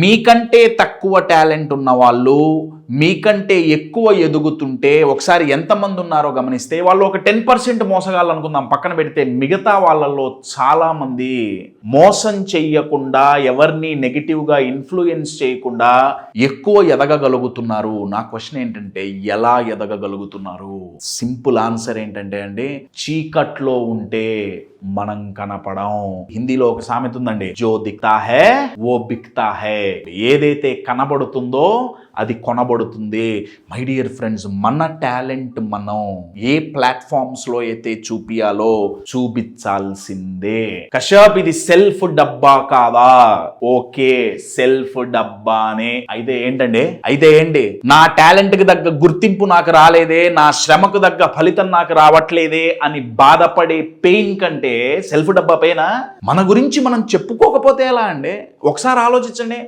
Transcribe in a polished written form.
మీకంటే తక్కువ టాలెంట్ ఉన్న వాళ్ళు మీకంటే ఎక్కువ ఎదుగుతుంటే ఒకసారి ఎంతమంది ఉన్నారో గమనిస్తే వాళ్ళు ఒక 10% మోసగాళ్ళు అనుకుందాం, పక్కన పెడితే మిగతా వాళ్ళల్లో చాలా మంది మోసం చెయ్యకుండా, ఎవరిని నెగిటివ్గా ఇన్ఫ్లుయెన్స్ చేయకుండా ఎక్కువ ఎదగగలుగుతున్నారు. నా క్వశ్చన్ ఏంటంటే ఎలా ఎదగగలుగుతున్నారు? సింపుల్ ఆన్సర్ ఏంటంటే అండి, చీకట్లో ఉంటే మనం కనపడం. హిందీలో ఒక సామెత ఉందండి, జో దిక్తా హే ఓ బిక్తా హే. ఏదైతే కనబడుతుందో అది కొనబడుతుంది. మై డియర్ ఫ్రెండ్స్, మన టాలెంట్ మనం ఏ ప్లాట్ఫామ్స్ లో అయితే చూపియాలో చూపించాల్సిందే. కశ్యప్, ఇది సెల్ఫ్ డబ్బా కాదా? ఓకే, సెల్ఫ్ డబ్బానే. అయితే ఏంటండి, అయితే ఏంటి, నా టాలెంట్ కి తగ్గ గుర్తింపు నాకు రాలేదే, నా శ్రమకు తగ్గ ఫలితం నాకు రావట్లేదే అని బాధపడే పెయిన్ కంటే సెల్ఫ్ డబ్బా పైన మన గురించి మనం చెప్పుకోకపోతే ఎలా అండి? ఒకసారి ఆలోచించండి.